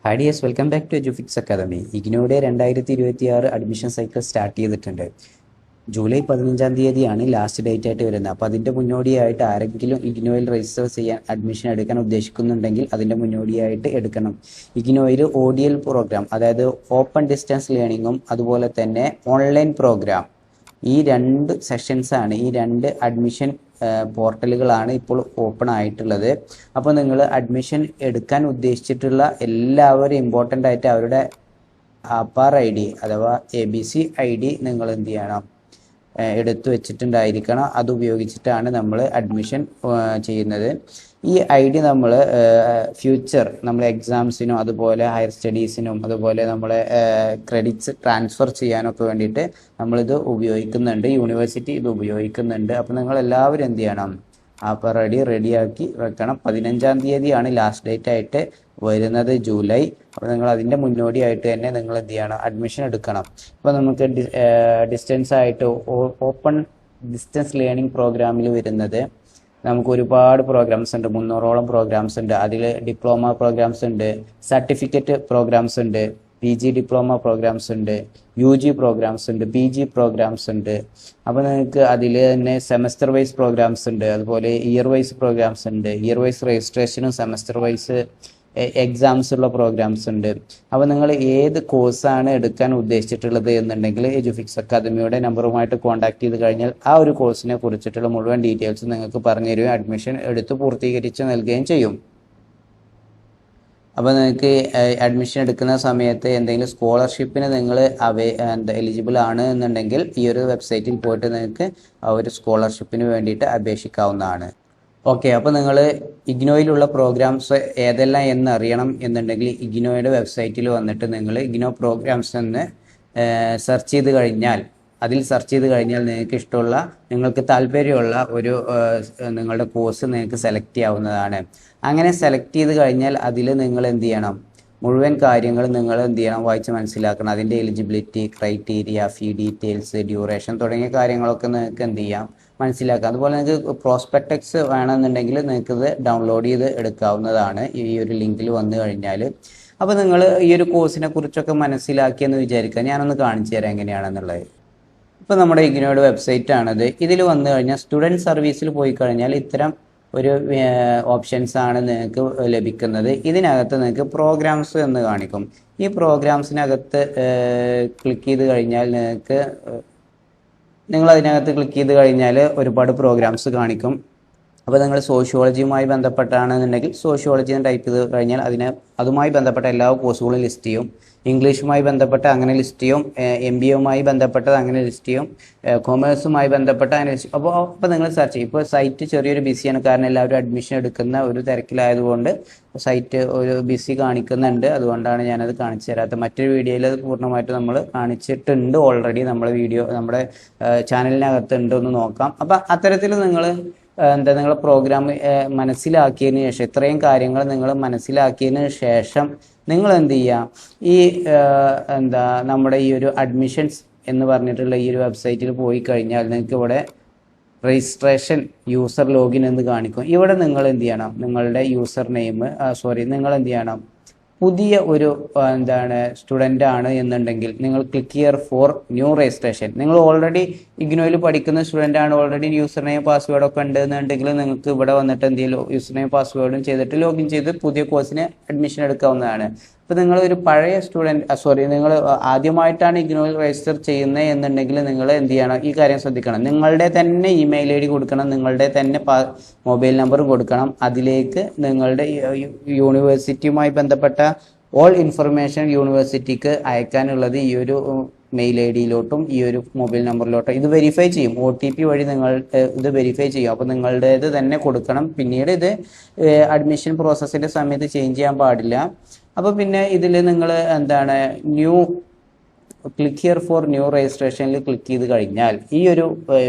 Hi dears, welcome back to Edufix academy. ഇഗ്നോയുടെ 2026 admission cycle start ചെയ്തിട്ടുണ്ട്. July 15-ാം തീയതിയാണ് ലാസ്റ്റ് ഡേറ്റ് ആയിട്ട് വരുന്നത്. അപ്പോൾ അതിൻ്റെ മുന്നോടിയായിട്ട് ആരെങ്കിലും ഇഗ്നോയിൽ രജിസ്റ്റർ ചെയ്യാൻ അഡ്മിഷൻ എടുക്കാൻ ഉദ്ദേശിക്കുന്നുണ്ടെങ്കിൽ അതിൻ്റെ മുന്നോടിയായിട്ട് എടുക്കണം. ഇഗ്നോയിൽ ODL പ്രോഗ്രാം, അതായത് ഓപ്പൺ ഡിസ്റ്റൻസ് ലേണിങ്ങും അതുപോലെ തന്നെ ഓൺലൈൻ പ്രോഗ്രാം, ഈ രണ്ട് സെഷൻസാണ്, ഈ രണ്ട് അഡ്മിഷൻ പോർട്ടലുകളാണ് ഇപ്പോൾ ഓപ്പൺ ആയിട്ടുള്ളത്. അപ്പോൾ നിങ്ങൾ അഡ്മിഷൻ എടുക്കാൻ ഉദ്ദേശിച്ചിട്ടുള്ള എല്ലാവരും ഇമ്പോർട്ടൻ്റ് ആയിട്ട് അവരുടെ ആധാർ ID അഥവാ ABC ID നിങ്ങൾ എന്ത് ചെയ്യണം, എടുത്തു വെച്ചിട്ടുണ്ടായിരിക്കണം. അത് ഉപയോഗിച്ചിട്ടാണ് നമ്മൾ അഡ്മിഷൻ ചെയ്യുന്നത്. ഈ ID നമ്മൾ ഫ്യൂച്ചർ നമ്മൾ എക്സാംസിനും അതുപോലെ ഹയർ സ്റ്റഡീസിനും അതുപോലെ നമ്മളെ ക്രെഡിറ്റ്സ് ട്രാൻസ്ഫർ ചെയ്യാനൊക്കെ വേണ്ടിയിട്ട് നമ്മളിത് ഉപയോഗിക്കുന്നുണ്ട്. യൂണിവേഴ്സിറ്റി ഇത് ഉപയോഗിക്കുന്നുണ്ട്. അപ്പോൾ നിങ്ങൾ എല്ലാവരും എന്ത് ചെയ്യണം, അപ്പോൾ റെഡിയാക്കി വെക്കണം. 15-ാം തീയതിയാണ് ലാസ്റ്റ് ഡേറ്റ് ആയിട്ട് വരുന്നത്, ജൂലൈ. അപ്പോൾ നിങ്ങൾ അതിൻ്റെ മുന്നോടിയായിട്ട് തന്നെ നിങ്ങൾ എന്ത് ചെയ്യണം, അഡ്മിഷൻ എടുക്കണം. അപ്പോൾ നമുക്ക് ഡിസ്റ്റൻസ് ആയിട്ട് ഓപ്പൺ ഡിസ്റ്റൻസ് ലേണിംഗ് പ്രോഗ്രാമിൽ വരുന്നത് നമുക്ക് ഒരുപാട് പ്രോഗ്രാംസ് ഉണ്ട്, 300ഓളം പ്രോഗ്രാംസ് ഉണ്ട്. അതിൽ ഡിപ്ലോമ പ്രോഗ്രാംസ് ഉണ്ട്, സർട്ടിഫിക്കറ്റ് പ്രോഗ്രാംസ് ഉണ്ട്, PG ഡിപ്ലോമ പ്രോഗ്രാംസ് ഉണ്ട്, UG പ്രോഗ്രാംസ് ഉണ്ട്, PG പ്രോഗ്രാംസ് ഉണ്ട്. അപ്പോൾ നിങ്ങൾക്ക് അതിൽ തന്നെ സെമസ്റ്റർ വൈസ് പ്രോഗ്രാംസ് ഉണ്ട്, അതുപോലെ ഇയർ വൈസ് പ്രോഗ്രാംസ് ഉണ്ട്, ഇയർ വൈസ് രജിസ്ട്രേഷനും സെമസ്റ്റർ വൈസ് എക്സാംസ് ഉള്ള പ്രോഗ്രാംസ് ഉണ്ട്. അപ്പോൾ നിങ്ങൾ ഏത് കോഴ്സാണ് എടുക്കാൻ ഉദ്ദേശിച്ചിട്ടുള്ളത് എന്നുണ്ടെങ്കിൽ എജുഫിക്സ് അക്കാദമിയുടെ നമ്പറുമായിട്ട് കോൺടാക്ട് ചെയ്ത് കഴിഞ്ഞാൽ ആ ഒരു കോഴ്സിനെ കുറിച്ചിട്ടുള്ള മുഴുവൻ ഡീറ്റെയിൽസ് നിങ്ങൾക്ക് പറഞ്ഞു തരുകയും അഡ്മിഷൻ എടുത്ത് പൂർത്തീകരിച്ച് നൽകുകയും ചെയ്യും. അപ്പോൾ നിങ്ങൾക്ക് അഡ്മിഷൻ എടുക്കുന്ന സമയത്ത് എന്തെങ്കിലും സ്കോളർഷിപ്പിന് നിങ്ങൾ എലിജിബിൾ ആണ് എന്നുണ്ടെങ്കിൽ ഈ ഒരു വെബ്സൈറ്റിൽ പോയിട്ട് നിങ്ങൾക്ക് ആ ഒരു സ്കോളർഷിപ്പിന് വേണ്ടിയിട്ട് അപേക്ഷിക്കാവുന്നതാണ്. ഓക്കെ, അപ്പോൾ നിങ്ങൾ ഇഗ്നോയിലുള്ള പ്രോഗ്രാംസ് ഏതെല്ലാം എന്നറിയണം എന്നുണ്ടെങ്കിൽ ഇഗ്നോയുടെ വെബ്സൈറ്റിൽ വന്നിട്ട് നിങ്ങൾ ഇഗ്നോ പ്രോഗ്രാംസ് എന്ന് സെർച്ച് ചെയ്ത് കഴിഞ്ഞാൽ നിങ്ങൾക്ക് ഇഷ്ടമുള്ള, നിങ്ങൾക്ക് താല്പര്യമുള്ള ഒരു നിങ്ങളുടെ കോഴ്സ് നിങ്ങൾക്ക് സെലക്ട് ചെയ്യാവുന്നതാണ്. അങ്ങനെ സെലക്ട് ചെയ്ത് കഴിഞ്ഞാൽ അതിൽ നിങ്ങൾ എന്ത് ചെയ്യണം, മുഴുവൻ കാര്യങ്ങൾ നിങ്ങൾ എന്ത് ചെയ്യണം, വായിച്ച് മനസ്സിലാക്കണം. അതിൻ്റെ എലിജിബിലിറ്റി ക്രൈറ്റീരിയ, ഫീ ഡീറ്റെയിൽസ്, ഡ്യൂറേഷൻ തുടങ്ങിയ കാര്യങ്ങളൊക്കെ നിങ്ങൾക്ക് എന്ത് ചെയ്യാം, മനസ്സിലാക്കാം. അതുപോലെ നിങ്ങൾക്ക് പ്രോസ്പെക്ടക്സ് വേണമെന്നുണ്ടെങ്കിൽ നിങ്ങൾക്കിത് ഡൗൺലോഡ് ചെയ്ത് എടുക്കാവുന്നതാണ് ഈ ഒരു ലിങ്കിൽ വന്നു കഴിഞ്ഞാൽ. അപ്പോൾ നിങ്ങൾ ഈ ഒരു കോഴ്സിനെ കുറിച്ചൊക്കെ മനസ്സിലാക്കിയെന്ന് വിചാരിക്കുക. ഞാനൊന്ന് കാണിച്ചു തരാം എങ്ങനെയാണെന്നുള്ളത്. ഇപ്പോൾ നമ്മുടെ ഇഗ്നോയുടെ വെബ്സൈറ്റ് ആണിത്. ഇതിൽ വന്നു കഴിഞ്ഞാൽ സ്റ്റുഡൻറ്റ് സർവീസിൽ പോയി കഴിഞ്ഞാൽ ഇത്തരം ഒരു ഓപ്ഷൻസ് ആണ് നിങ്ങൾക്ക് ലഭിക്കുന്നത്. ഇതിനകത്ത് നിങ്ങൾക്ക് പ്രോഗ്രാംസ് എന്ന് കാണിക്കും. ഈ പ്രോഗ്രാംസിനകത്ത് ക്ലിക്ക് ചെയ്ത് കഴിഞ്ഞാൽ നിങ്ങൾ അതിനകത്ത് ക്ലിക്ക് ചെയ്ത് കഴിഞ്ഞാൽ ഒരുപാട് പ്രോഗ്രാംസ് കാണിക്കും. അപ്പോൾ നിങ്ങൾ സോഷ്യോളജിയുമായി ബന്ധപ്പെട്ടാണെന്നുണ്ടെങ്കിൽ സോഷ്യോളജി എന്ന് ടൈപ്പ് ചെയ്ത് കഴിഞ്ഞാൽ അതുമായി ബന്ധപ്പെട്ട എല്ലാ കോഴ്സുകളും ലിസ്റ്റ് ചെയ്യും. ഇംഗ്ലീഷുമായി ബന്ധപ്പെട്ട അങ്ങനെ ലിസ്റ്റ് ചെയ്യും, MBA ബന്ധപ്പെട്ടത് അങ്ങനെ ലിസ്റ്റ് ചെയ്യും, കൊമേഴ്സുമായി ബന്ധപ്പെട്ട അങ്ങനെ ലിസ്റ്റ് ചെയ്യും. അപ്പോൾ നിങ്ങൾ സെർച്ച് ചെയ്യും. ഇപ്പോൾ സൈറ്റ് ചെറിയൊരു ബിസിയാണ്, കാരണം എല്ലാവരും അഡ്മിഷൻ എടുക്കുന്ന ഒരു തിരക്കിലായതുകൊണ്ട് സൈറ്റ് ഒരു ബിസി കാണിക്കുന്നുണ്ട്. അതുകൊണ്ടാണ് ഞാനത് കാണിച്ചു തരാത്തത്. മറ്റൊരു വീഡിയോയിൽ അത് പൂർണ്ണമായിട്ട് നമ്മൾ കാണിച്ചിട്ടുണ്ട് ഓൾറെഡി. നമ്മുടെ ചാനലിനകത്ത് ഉണ്ട്, ഒന്ന് നോക്കാം. അപ്പോൾ അത്തരത്തിൽ നിങ്ങൾ നിങ്ങളുടെ പ്രോഗ്രാം മനസ്സിലാക്കിയതിന് ശേഷം, ഇത്രയും കാര്യങ്ങൾ നിങ്ങൾ മനസ്സിലാക്കിയതിന് ശേഷം നിങ്ങൾ എന്ത് ചെയ്യുക, ഈ നമ്മുടെ ഈ ഒരു അഡ്മിഷൻസ് എന്ന് പറഞ്ഞിട്ടുള്ള ഈ ഒരു വെബ്സൈറ്റിൽ പോയി കഴിഞ്ഞാൽ നിങ്ങൾക്ക് ഇവിടെ രജിസ്ട്രേഷൻ യൂസർ ലോഗിൻ എന്ന് കാണിക്കും. ഇവിടെ നിങ്ങൾ എന്ത് ചെയ്യണം, നിങ്ങളുടെ യൂസർ നെയിം നിങ്ങൾ എന്ത് ചെയ്യണം, പുതിയ ഒരു സ്റ്റുഡൻ്റ് ആണ് എന്നുണ്ടെങ്കിൽ നിങ്ങൾ click here for new registration. നിങ്ങൾ ഓൾറെഡി ഇഗ്നോയിൽ പഠിക്കുന്ന സ്റ്റുഡൻ്റ് ആണ്, ഓൾറെഡി യൂസർ നെയിം പാസ്വേഡൊക്കെ ഉണ്ട് എന്നുണ്ടെങ്കിൽ നിങ്ങൾക്ക് ഇവിടെ വന്നിട്ട് എന്ത് ചെയ്യും, യൂസർ നെയിം പാസ്വേഡും ചെയ്തിട്ട് ലോഗിൻ ചെയ്ത് പുതിയ കോഴ്സിന് അഡ്മിഷൻ എടുക്കാവുന്നതാണ്. അപ്പോൾ നിങ്ങൾ ഒരു പഴയ നിങ്ങൾ ആദ്യമായിട്ടാണ് ഇഗ്നോയിൽ രജിസ്റ്റർ ചെയ്യുന്നത് എന്നുണ്ടെങ്കിൽ നിങ്ങൾ എന്ത് ചെയ്യണം, ഈ കാര്യം ശ്രദ്ധിക്കണം. നിങ്ങളുടെ തന്നെ ഇമെയിൽ ID കൊടുക്കണം, നിങ്ങളുടെ തന്നെ മൊബൈൽ നമ്പറും കൊടുക്കണം. അതിലേക്ക് നിങ്ങളുടെ യൂണിവേഴ്സിറ്റിയുമായി ബന്ധപ്പെട്ട ഓൾ ഇൻഫർമേഷൻ യൂണിവേഴ്സിറ്റിക്ക് അയക്കാനുള്ളത് ഈ ഒരു മെയിൽ ID-യിലോട്ടും ഈ ഒരു മൊബൈൽ നമ്പറിലോട്ടും ഇത് വെരിഫൈ ചെയ്യും. OTP വഴി നിങ്ങൾ ഇത് വെരിഫൈ ചെയ്യും. അപ്പോൾ നിങ്ങളുടേത് തന്നെ കൊടുക്കണം. പിന്നീട് ഇത് അഡ്മിഷൻ പ്രോസസ്സിൻ്റെ സമയത്ത് ചേഞ്ച് ചെയ്യാൻ പാടില്ല. അപ്പോൾ പിന്നെ ഇതിൽ നിങ്ങൾ ക്ലിക്ക് ഹിയർ ഫോർ ന്യൂ രജിസ്ട്രേഷനിൽ ക്ലിക്ക് ചെയ്ത് കഴിഞ്ഞാൽ ഈ ഒരു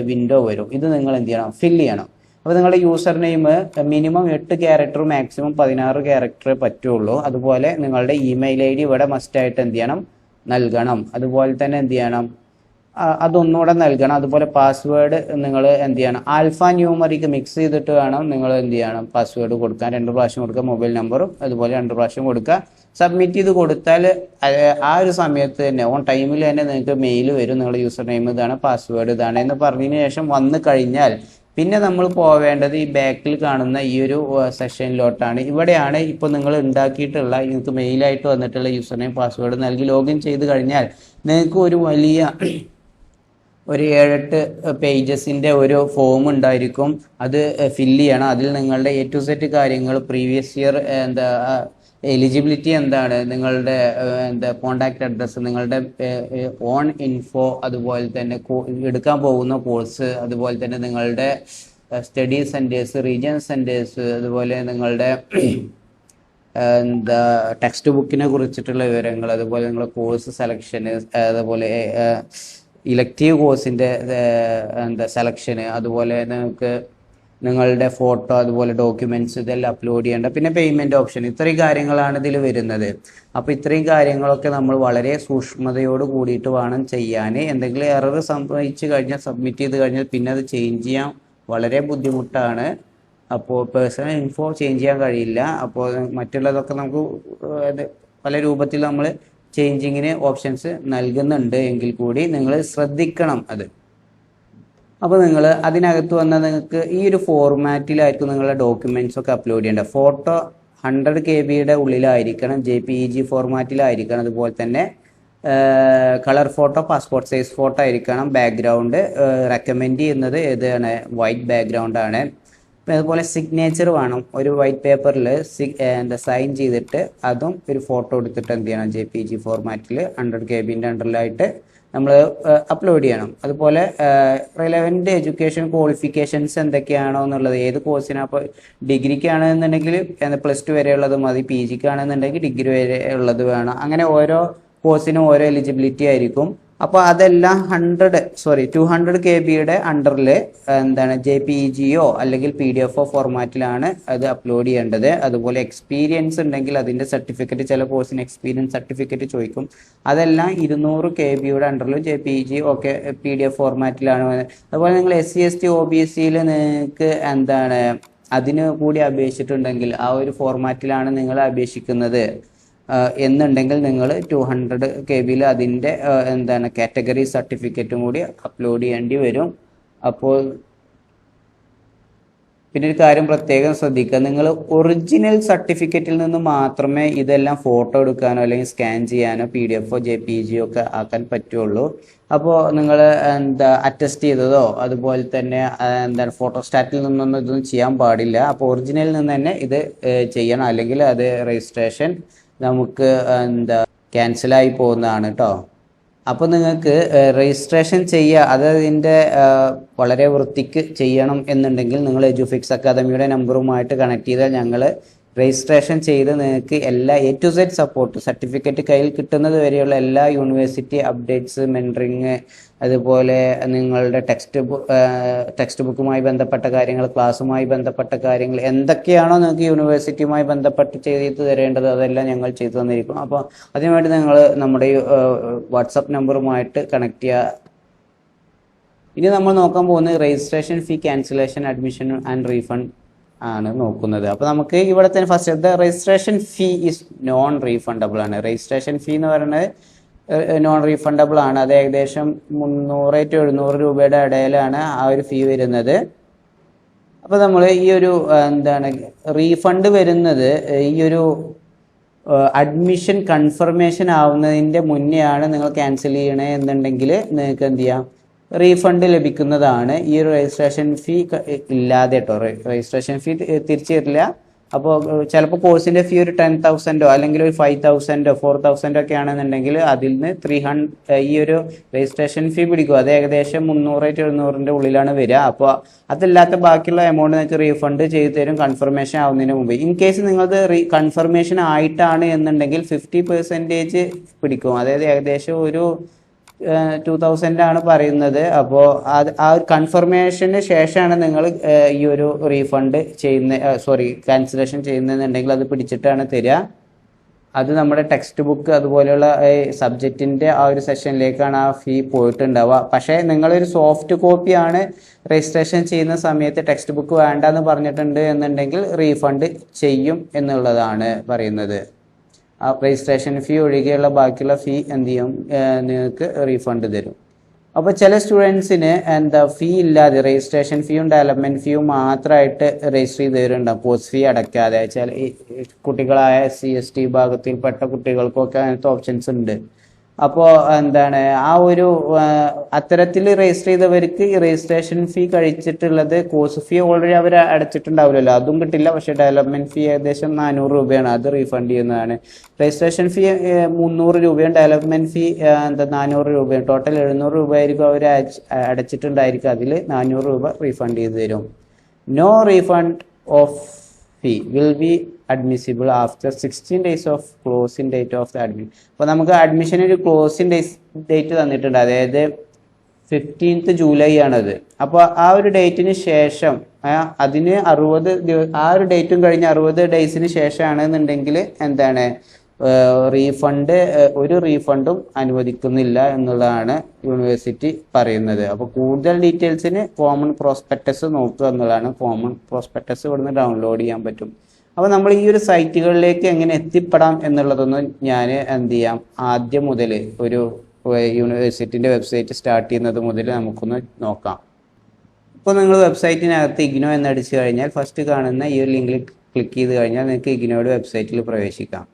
വിൻഡോ വരും. ഇത് നിങ്ങൾ എന്ത് ചെയ്യണം, ഫില്ല് ചെയ്യണം. അപ്പോൾ നിങ്ങളുടെ യൂസർ നെയിം മിനിമം 8 ക്യാരക്ടറും മാക്സിമം 16 ക്യാരക്ടറേ പറ്റുള്ളൂ. അതുപോലെ നിങ്ങളുടെ ഇമെയിൽ ID ഇവിടെ മസ്റ്റായിട്ട് എന്ത് ചെയ്യണം, നൽകണം. അതുപോലെ തന്നെ എന്ത് ചെയ്യണം, അതൊന്നുകൂടെ നൽകണം. അതുപോലെ പാസ്വേഡ് നിങ്ങൾ എന്ത് ചെയ്യണം, ആൽഫ ന്യൂമറിക്ക് മിക്സ് ചെയ്തിട്ട് വേണം നിങ്ങൾ എന്ത് ചെയ്യണം, പാസ്വേഡ് കൊടുക്കാൻ. 2 പ്രാവശ്യം കൊടുക്കുക, മൊബൈൽ നമ്പറും അതുപോലെ 2 പ്രാവശ്യം കൊടുക്കുക. സബ്മിറ്റ് ചെയ്ത് കൊടുത്താൽ ആ ഒരു സമയത്ത് തന്നെ ഓൺ ടൈമിൽ തന്നെ നിങ്ങൾക്ക് മെയിൽ വരും, നിങ്ങളുടെ യൂസർ നെയിം ഇതാണ്, പാസ്വേഡ് ഇതാണ് എന്ന് പറഞ്ഞതിന് ശേഷം വന്നു കഴിഞ്ഞാൽ പിന്നെ നമ്മൾ പോവേണ്ടത് ഈ ബാക്കിൽ കാണുന്ന ഈ ഒരു സെഷനിലോട്ടാണ്. ഇവിടെയാണ് ഇപ്പോൾ നിങ്ങൾ ഉണ്ടാക്കിയിട്ടുള്ള നിങ്ങൾക്ക് മെയിലായിട്ട് വന്നിട്ടുള്ള യൂസർ നെയിം പാസ്വേഡ് നൽകി ലോഗിൻ ചെയ്ത് കഴിഞ്ഞാൽ നിങ്ങൾക്ക് ഒരു വലിയ ഒരു 7-8 പേജസിൻ്റെ ഒരു ഫോം ഉണ്ടായിരിക്കും. അത് ഫില്ല് ചെയ്യണം. അതിൽ നിങ്ങളുടെ A to Z കാര്യങ്ങൾ, പ്രീവിയസ് ഇയർ എലിജിബിലിറ്റി എന്താണ്, നിങ്ങളുടെ കോണ്ടാക്ട് അഡ്രസ്സ്, നിങ്ങളുടെ ഓൺ ഇൻഫോ, അതുപോലെ തന്നെ എടുക്കാൻ പോകുന്ന കോഴ്സ്, അതുപോലെ തന്നെ നിങ്ങളുടെ സ്റ്റഡി സെൻറ്റേഴ്സ്, റീജിയൻ സെൻറ്റേഴ്സ്, അതുപോലെ നിങ്ങളുടെ ടെക്സ്റ്റ് ബുക്കിനെ കുറിച്ചിട്ടുള്ള വിവരങ്ങൾ, അതുപോലെ നിങ്ങളുടെ കോഴ്സ് സെലക്ഷന്, അതുപോലെ ഇലക്റ്റീവ് കോഴ്സിൻ്റെ സെലക്ഷന്, അതുപോലെ നിങ്ങൾക്ക് നിങ്ങളുടെ ഫോട്ടോ, അതുപോലെ ഡോക്യുമെൻറ്റ്സ് ഇതെല്ലാം അപ്ലോഡ് ചെയ്യേണ്ട, പിന്നെ പേയ്മെൻറ്റ് ഓപ്ഷൻ, ഇത്രയും കാര്യങ്ങളാണ് ഇതിൽ വരുന്നത്. അപ്പോൾ ഇത്രയും കാര്യങ്ങളൊക്കെ നമ്മൾ വളരെ സൂക്ഷ്മതയോട് കൂടിയിട്ട് വേണം ചെയ്യാൻ. എന്തെങ്കിലും എറർ സംഭവിച്ചു കഴിഞ്ഞാൽ, സബ്മിറ്റ് ചെയ്ത് കഴിഞ്ഞാൽ പിന്നെ അത് ചേഞ്ച് ചെയ്യാൻ വളരെ ബുദ്ധിമുട്ടാണ്. അപ്പോൾ പേഴ്സണൽ ഇൻഫോ ചേഞ്ച് ചെയ്യാൻ കഴിയില്ല. അപ്പോൾ മറ്റുള്ളതൊക്കെ നമുക്ക് പല രൂപത്തിൽ നമ്മൾ ചേഞ്ചിങ്ങിന് ഓപ്ഷൻസ് നൽകുന്നുണ്ട് എങ്കിൽ കൂടി നിങ്ങൾ ശ്രദ്ധിക്കണം അത്. അപ്പോൾ നിങ്ങൾ അതിനകത്ത് വന്നാൽ നിങ്ങൾക്ക് ഈ ഒരു ഫോർമാറ്റിലായിരിക്കും നിങ്ങളുടെ ഡോക്യുമെൻറ്റ്സ് ഒക്കെ അപ്ലോഡ് ചെയ്യേണ്ടത്. Photo 100 KB ഉള്ളിലായിരിക്കണം, JPEG ഫോർമാറ്റിലായിരിക്കണം. അതുപോലെ തന്നെ colour photo, passport size photo ആയിരിക്കണം. ബാക്ക്ഗ്രൗണ്ട് റെക്കമെൻഡ് ചെയ്യുന്നത് ഏതാണ്, വൈറ്റ് ബാക്ക്ഗ്രൗണ്ട് ആണ്. അതുപോലെ സിഗ്നേച്ചർ വേണം. ഒരു വൈറ്റ് പേപ്പറിൽ സൈൻ ചെയ്തിട്ട് അതും ഒരു ഫോട്ടോ എടുത്തിട്ട് എന്ത് ചെയ്യണം, JPEG ഫോർമാറ്റിൽ 100 KB അണ്ടറിലായിട്ട് നമ്മൾ അപ്ലോഡ് ചെയ്യണം. അതുപോലെ റിലവൻറ്റ് എഡ്യൂക്കേഷൻ ക്വാളിഫിക്കേഷൻസ് എന്തൊക്കെയാണോ എന്നുള്ളത്, ഏത് കോഴ്സിനാണ്, അപ്പോൾ ഡിഗ്രിക്കാണെന്നുണ്ടെങ്കിൽ +2 വരെയുള്ളത് മതി, PGക്കാണെന്നുണ്ടെങ്കിൽ ഡിഗ്രി വരെ ഉള്ളത് വേണം. അങ്ങനെ ഓരോ കോഴ്സിനും ഓരോ എലിജിബിലിറ്റി ആയിരിക്കും. അപ്പോൾ അതെല്ലാം 200 KB അണ്ടറിൽ JPEGയോ അല്ലെങ്കിൽ PDF ഫോർമാറ്റിലാണ് അത് അപ്ലോഡ് ചെയ്യേണ്ടത്. അതുപോലെ എക്സ്പീരിയൻസ് ഉണ്ടെങ്കിൽ അതിൻ്റെ സർട്ടിഫിക്കറ്റ്, ചില കോഴ്സിന് എക്സ്പീരിയൻസ് സർട്ടിഫിക്കറ്റ് ചോദിക്കും. അതെല്ലാം 200 KB അണ്ടറിൽ JPEG ഒക്കെ PDF ഫോർമാറ്റിലാണ്. അതുപോലെ നിങ്ങൾ SC ST OBCയിൽ നിങ്ങൾക്ക് അതിന് കൂടി അപേക്ഷിച്ചിട്ടുണ്ടെങ്കിൽ ആ ഒരു ഫോർമാറ്റിലാണ് നിങ്ങൾ അപേക്ഷിക്കുന്നത് എന്നുണ്ടെങ്കിൽ നിങ്ങൾ 200 KB അതിൻ്റെ കാറ്റഗറി സർട്ടിഫിക്കറ്റും കൂടി അപ്ലോഡ് ചെയ്യേണ്ടി വരും. അപ്പോൾ പിന്നെ ഒരു കാര്യം പ്രത്യേകം ശ്രദ്ധിക്കുക, നിങ്ങൾ ഒറിജിനൽ സർട്ടിഫിക്കറ്റിൽ നിന്ന് മാത്രമേ ഇതെല്ലാം ഫോട്ടോ എടുക്കാനോ അല്ലെങ്കിൽ സ്കാൻ ചെയ്യാനോ PDF JPEG ഒക്കെ ആക്കാൻ പറ്റുള്ളൂ. അപ്പോൾ നിങ്ങൾ അറ്റസ്റ്റ് ചെയ്തതോ അതുപോലെ തന്നെ ഫോട്ടോസ്റ്റാറ്റിൽ നിന്നൊന്നും ഇതൊന്നും ചെയ്യാൻ പാടില്ല. അപ്പോൾ ഒറിജിനലിൽ നിന്ന് തന്നെ ഇത് ചെയ്യണം, അല്ലെങ്കിൽ അത് രജിസ്ട്രേഷൻ നമുക്ക് ക്യാൻസലായി പോകുന്നതാണ് കേട്ടോ. അപ്പോൾ നിങ്ങൾക്ക് രജിസ്ട്രേഷൻ ചെയ്യുക, അതിൻ്റെ വളരെ വൃത്തിക്ക് ചെയ്യണം എന്നുണ്ടെങ്കിൽ നിങ്ങൾ എഡ്യൂഫിക്സ് അക്കാദമിയുടെ നമ്പറുമായിട്ട് കണക്ട് ചെയ്താൽ ഞങ്ങൾ രജിസ്ട്രേഷൻ ചെയ്ത് നിങ്ങൾക്ക് എല്ലാ A to Z support, certificate കയ്യിൽ കിട്ടുന്നത് വരെയുള്ള എല്ലാ യൂണിവേഴ്സിറ്റി അപ്ഡേറ്റ്സ്, മെൻറ്ററിങ്, അതുപോലെ നിങ്ങളുടെ ടെക്സ്റ്റ് ബുക്കുമായി ബന്ധപ്പെട്ട കാര്യങ്ങൾ, ക്ലാസ്സുമായി ബന്ധപ്പെട്ട കാര്യങ്ങൾ, എന്തൊക്കെയാണോ നിങ്ങൾക്ക് യൂണിവേഴ്സിറ്റിയുമായി ബന്ധപ്പെട്ട് ചെയ്ത് തരേണ്ടത് അതെല്ലാം ഞങ്ങൾ ചെയ്തു തന്നിരിക്കും. അപ്പോൾ അതിനുവേണ്ടി നിങ്ങൾ നമ്മുടെ വാട്സപ്പ് നമ്പറുമായിട്ട് കണക്ട് ചെയ്യുക. ഇനി നമ്മൾ നോക്കാൻ പോകുന്നത് registration fee cancellation, admission and refund ആണ് നോക്കുന്നത്. അപ്പോൾ നമുക്ക് ഇവിടെ തന്നെ first registration fee is known refundable ആണ്. രജിസ്ട്രേഷൻ ഫീ എന്ന് പറയുന്നത് നോൺ റീഫണ്ടബിൾ ആണ്. അത് ഏകദേശം 300 to 700 രൂപയുടെ ഇടയിലാണ് ആ ഒരു ഫീ വരുന്നത്. അപ്പോൾ നമ്മൾ ഈ ഒരു റീഫണ്ട് വരുന്നത് ഈ ഒരു അഡ്മിഷൻ കൺഫർമേഷൻ ആവുന്നതിൻ്റെ മുന്നേ ആണ് നിങ്ങൾ ക്യാൻസൽ ചെയ്യണേ എന്നുണ്ടെങ്കിൽ നിങ്ങൾക്ക് എന്ത് ചെയ്യാം, റീഫണ്ട് ലഭിക്കുന്നതാണ്. ഈ ഒരു രജിസ്ട്രേഷൻ ഫീ ഇല്ലാതെ കേട്ടോ, രജിസ്ട്രേഷൻ ഫീ തിരിച്ചു തരില്ല. അപ്പോൾ ചിലപ്പോൾ കോഴ്സിൻ്റെ ഫീ ഒരു 10,000 അല്ലെങ്കിൽ ഒരു 5,000 4,000 ഒക്കെ ആണെന്നുണ്ടെങ്കിൽ അതിൽ നിന്ന് 300 ഈ ഒരു രജിസ്ട്രേഷൻ ഫീ പിടിക്കും. അത് ഏകദേശം 300 to 700 ഉള്ളിലാണ് വരിക. അപ്പോൾ അതല്ലാത്ത ബാക്കിയുള്ള എമൗണ്ട് നിങ്ങൾക്ക് റീഫണ്ട് ചെയ്ത് തരും കൺഫർമേഷൻ ആവുന്നതിന് മുമ്പ്. ഇൻ കേസ് നിങ്ങളത് കൺഫർമേഷൻ ആയിട്ടാണ് എന്നുണ്ടെങ്കിൽ 50% പിടിക്കും. അതായത് ഏകദേശം ഒരു 2,000 ആണ് പറയുന്നത്. അപ്പോൾ ആ ഒരു കൺഫർമേഷന് ശേഷമാണ് നിങ്ങൾ ഈ ഒരു റീഫണ്ട് ക്യാൻസലേഷൻ ചെയ്യുന്നതെന്നുണ്ടെങ്കിൽ അത് പിടിച്ചിട്ടാണ് തരിക. അത് നമ്മുടെ ടെക്സ്റ്റ് ബുക്ക് അതുപോലെയുള്ള സബ്ജക്റ്റിൻ്റെ ആ ഒരു സെഷനിലേക്കാണ് ആ ഫീ പോയിട്ടുണ്ടാവുക. പക്ഷേ നിങ്ങളൊരു സോഫ്റ്റ് കോപ്പിയാണ് രജിസ്ട്രേഷൻ ചെയ്യുന്ന സമയത്ത് ടെക്സ്റ്റ് ബുക്ക് വേണ്ടെന്ന് പറഞ്ഞിട്ടുണ്ട് എന്നുണ്ടെങ്കിൽ റീഫണ്ട് ചെയ്യും എന്നുള്ളതാണ് പറയുന്നത്. രജിസ്ട്രേഷൻ ഫീ ഒഴികെയുള്ള ബാക്കിയുള്ള ഫീ എന്ത് ചെയ്യും, നിങ്ങൾക്ക് റീഫണ്ട് തരും. അപ്പോൾ ചില സ്റ്റുഡൻസിന് ഫീ ഇല്ലാതെ രജിസ്ട്രേഷൻ ഫീയും ഡെവലപ്മെന്റ് ഫീയും മാത്രമായിട്ട് രജിസ്റ്റർ ചെയ്ത് തരുന്നുണ്ടാവും, കോഴ്സ് ഫീ അടയ്ക്കാതെ. ചില കുട്ടികളായ SC/ST വിഭാഗത്തിൽപ്പെട്ട കുട്ടികൾക്കൊക്കെ അങ്ങനത്തെ ഓപ്ഷൻസ് ഉണ്ട്. അപ്പോൾ ആ ഒരു അത്തരത്തിൽ രജിസ്റ്റർ ചെയ്തവർക്ക് ഈ രജിസ്ട്രേഷൻ ഫീ കഴിച്ചിട്ടുള്ളത് കോഴ്സ് ഫീ ഓൾറെഡി അവർ അടച്ചിട്ടുണ്ടാവില്ലല്ലോ, അതും കിട്ടില്ല. പക്ഷേ ഡെവലപ്മെന്റ് ഫീ ഏകദേശം 400 രൂപയാണ്, അത് റീഫണ്ട് ചെയ്യുന്നതാണ്. രജിസ്ട്രേഷൻ ഫീ 300 രൂപയും ഡെവലപ്മെന്റ് ഫീ 400 രൂപയും, ടോട്ടൽ 700 രൂപ ആയിരിക്കും അവർ അടച്ചിട്ടുണ്ടായിരിക്കും. അതിൽ 400 രൂപ റീഫണ്ട് ചെയ്ത് തരും. No refund of fee will be admissible after 16 days of closing date of the admission. അപ്പോൾ നമുക്ക് അഡ്മിഷന് ഒരു ക്ലോസിംഗ് ഡേറ്റ് തന്നിട്ടുണ്ട്, അതായത് 15th ജൂലൈ ആണത്. അപ്പോൾ ആ ഒരു ഡേറ്റിന് ശേഷം അതിന് 60 ആ ഒരു ഡേറ്റും കഴിഞ്ഞ് 60 ഡേയ്സിന് ശേഷമാണെന്നുണ്ടെങ്കിൽ റീഫണ്ട് ഒരു റീഫണ്ടും അനുവദിക്കുന്നില്ല എന്നുള്ളതാണ് യൂണിവേഴ്സിറ്റി പറയുന്നത്. അപ്പോൾ കൂടുതൽ ഡീറ്റെയിൽസിന് കോമൺ പ്രോസ്പെക്ടസ് നോക്കുക എന്നുള്ളതാണ്. കോമൺ പ്രോസ്പെക്ടസ് ഇവിടുന്ന് ഡൗൺലോഡ് ചെയ്യാൻ പറ്റും. അപ്പോൾ നമ്മൾ ഈ ഒരു സൈറ്റുകളിലേക്ക് എങ്ങനെ എത്തിപ്പെടാം എന്നുള്ളതൊന്ന് ഞാൻ ആദ്യം മുതൽ ഒരു യൂണിവേഴ്സിറ്റിൻ്റെ വെബ്സൈറ്റ് സ്റ്റാർട്ട് ചെയ്യുന്നത് മുതൽ നമുക്കൊന്ന് നോക്കാം. ഇപ്പോൾ നിങ്ങൾ വെബ്സൈറ്റിനകത്ത് ഇഗ്നോ എന്നടിച്ചു കഴിഞ്ഞാൽ ഫസ്റ്റ് കാണുന്ന ഈ ഒരു ലിങ്കിൽ ക്ലിക്ക് ചെയ്ത് കഴിഞ്ഞാൽ നിങ്ങൾക്ക് ഇഗ്നോയുടെ വെബ്സൈറ്റിൽ പ്രവേശിക്കാം.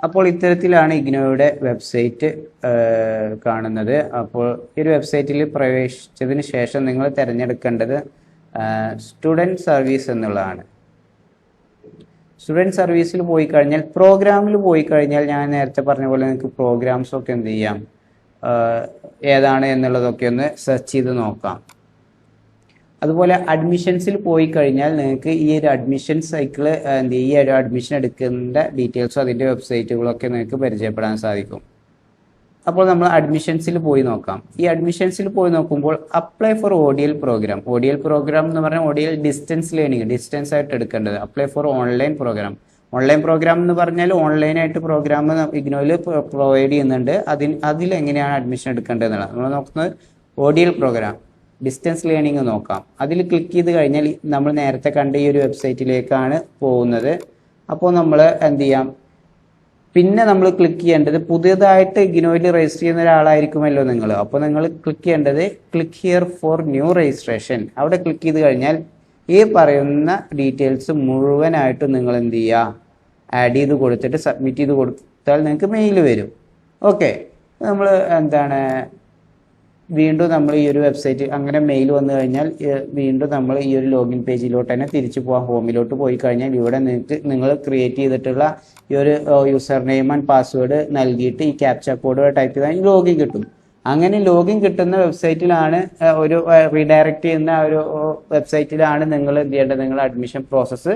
അപ്പോൾ ഇത്തരത്തിലാണ് ഇഗ്നോയുടെ വെബ്സൈറ്റ് കാണുന്നത്. അപ്പോൾ ഈ ഒരു വെബ്സൈറ്റിൽ പ്രവേശിച്ചതിന് ശേഷം നിങ്ങൾ തിരഞ്ഞെടുക്കേണ്ടത് സ്റ്റുഡൻറ് സർവീസ് എന്നുള്ളതാണ്. സ്റ്റുഡൻറ് സർവീസിൽ പോയി കഴിഞ്ഞാൽ പ്രോഗ്രാമിൽ പോയി കഴിഞ്ഞാൽ ഞാൻ നേരത്തെ പറഞ്ഞ പോലെ നിങ്ങൾക്ക് പ്രോഗ്രാംസൊക്കെ എന്ത് ചെയ്യാം, ഏതാണ് എന്നുള്ളതൊക്കെ ഒന്ന് സെർച്ച് ചെയ്ത് നോക്കാം. അതുപോലെ അഡ്മിഷൻസിൽ പോയി കഴിഞ്ഞാൽ നിങ്ങൾക്ക് ഈ ഒരു അഡ്മിഷൻ സൈക്കിള് ഈ ഒരു അഡ്മിഷൻ എടുക്കേണ്ട ഡീറ്റെയിൽസും അതിൻ്റെ വെബ്സൈറ്റുകളൊക്കെ നിങ്ങൾക്ക് പരിചയപ്പെടാൻ സാധിക്കും. അപ്പോൾ നമ്മൾ അഡ്മിഷൻസിൽ പോയി നോക്കാം. ഈ അഡ്മിഷൻസിൽ പോയി നോക്കുമ്പോൾ apply for ODL program. ODL program എന്ന് പറഞ്ഞാൽ ODL ഡിസ്റ്റൻസ് ലേണിംഗ്, ഡിസ്റ്റൻസ് ആയിട്ട് എടുക്കേണ്ടത്. Apply for online program. Online program എന്ന് പറഞ്ഞാൽ ഓൺലൈനായിട്ട് പ്രോഗ്രാം ഇഗ്നോയിൽ പ്രൊവൈഡ് ചെയ്യുന്നുണ്ട്. അതിലെങ്ങനെയാണ് അഡ്മിഷൻ എടുക്കേണ്ടതെന്നുള്ളത് നമ്മൾ നോക്കുന്നത്. ODL പ്രോഗ്രാം ഡിസ്റ്റൻസ് ലേണിംഗ് നോക്കാം. അതിൽ ക്ലിക്ക് ചെയ്ത് കഴിഞ്ഞാൽ നമ്മൾ നേരത്തെ കണ്ട ഈ ഒരു വെബ്സൈറ്റിലേക്കാണ് പോകുന്നത്. അപ്പോൾ നമ്മൾ പിന്നെ നമ്മൾ ക്ലിക്ക് ചെയ്യേണ്ടത് പുതിയതായിട്ട് ഇഗ്നോയിൽ രജിസ്റ്റർ ചെയ്യുന്ന ഒരാളായിരിക്കുമല്ലോ നിങ്ങൾ. അപ്പോൾ നിങ്ങൾ ക്ലിക്ക് ചെയ്യേണ്ടത് click here for new registration. അവിടെ ക്ലിക്ക് ചെയ്ത് കഴിഞ്ഞാൽ ഈ പറയുന്ന ഡീറ്റെയിൽസ് മുഴുവനായിട്ടും നിങ്ങൾ ആഡ് ചെയ്ത് കൊടുത്തിട്ട് സബ്മിറ്റ് ചെയ്ത് കൊടുത്താൽ നിങ്ങൾക്ക് മെയിൽ വരും. ഓക്കെ, നമ്മൾ വീണ്ടും നമ്മൾ ഈ ഒരു വെബ്സൈറ്റ് അങ്ങനെ മെയിൽ വന്നു കഴിഞ്ഞാൽ വീണ്ടും നമ്മൾ ഈ ഒരു ലോഗിൻ പേജിലോട്ട് തന്നെ തിരിച്ചു പോകാം. ഹോമിലോട്ട് പോയി കഴിഞ്ഞാൽ ഇവിടെ നിങ്ങൾ ക്രിയേറ്റ് ചെയ്തിട്ടുള്ള ഈ ഒരു യൂസർ നെയിം ആൻഡ് പാസ്വേഡ് നൽകിയിട്ട് ഈ ക്യാപ്ച കോഡ് ടൈപ്പ് ചെയ്താൽ ലോഗിൻ കിട്ടും. അങ്ങനെ ലോഗിൻ കിട്ടുന്ന വെബ്സൈറ്റിലാണ് ഒരു റീഡയറക്റ്റ് ചെയ്യുന്ന ഒരു വെബ്സൈറ്റിലാണ് നിങ്ങൾ എന്ത് ചെയ്യേണ്ടത്, നിങ്ങൾ അഡ്മിഷൻ പ്രോസസ്സ്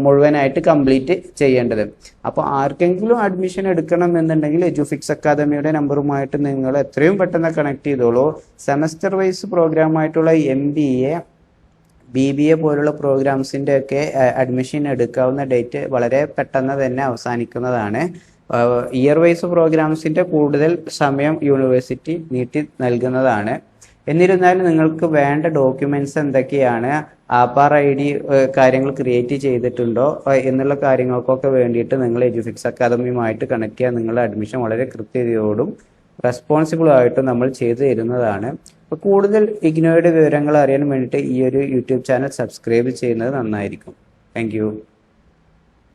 മുഴുവനായിട്ട് കംപ്ലീറ്റ് ചെയ്യേണ്ടത്. അപ്പോൾ ആർക്കെങ്കിലും അഡ്മിഷൻ എടുക്കണം എന്നുണ്ടെങ്കിൽ എഡ്യൂഫിക്സ് അക്കാദമിയുടെ നമ്പറുമായിട്ട് നിങ്ങൾ എത്രയും പെട്ടെന്ന് കണക്ട് ചെയ്തോളൂ. സെമസ്റ്റർ വൈസ് പ്രോഗ്രാമായിട്ടുള്ള MBA, BBA പോലുള്ള പ്രോഗ്രാംസിൻ്റെ ഒക്കെ അഡ്മിഷൻ എടുക്കാവുന്ന ഡേറ്റ് വളരെ പെട്ടെന്ന് തന്നെ അവസാനിക്കുന്നതാണ്. ഇയർ വൈസ് പ്രോഗ്രാംസിൻ്റെ കൂടുതൽ സമയം യൂണിവേഴ്സിറ്റി നീട്ടി നൽകുന്നതാണ്. എന്നിരുന്നാലും നിങ്ങൾക്ക് വേണ്ട ഡോക്യുമെന്റ്സ് എന്തൊക്കെയാണ്, ആധാർ ID കാര്യങ്ങൾ ക്രിയേറ്റ് ചെയ്തിട്ടുണ്ടോ എന്നുള്ള കാര്യങ്ങൾക്കൊക്കെ വേണ്ടിയിട്ട് നിങ്ങൾ എഡ്യൂഫിക്സ് അക്കാദമിയുമായിട്ട് കണക്ട് ചെയ്യാൻ നിങ്ങളുടെ അഡ്മിഷൻ വളരെ കൃത്യതയോടും റെസ്പോൺസിബിൾ ആയിട്ടും നമ്മൾ ചെയ്തു തരുന്നതാണ്. അപ്പോൾ കൂടുതൽ ഇഗ്നോയുടെ വിവരങ്ങൾ അറിയാൻ വേണ്ടിയിട്ട് ഈ ഒരു യൂട്യൂബ് ചാനൽ സബ്സ്ക്രൈബ് ചെയ്യുന്നത് നന്നായിരിക്കും. താങ്ക്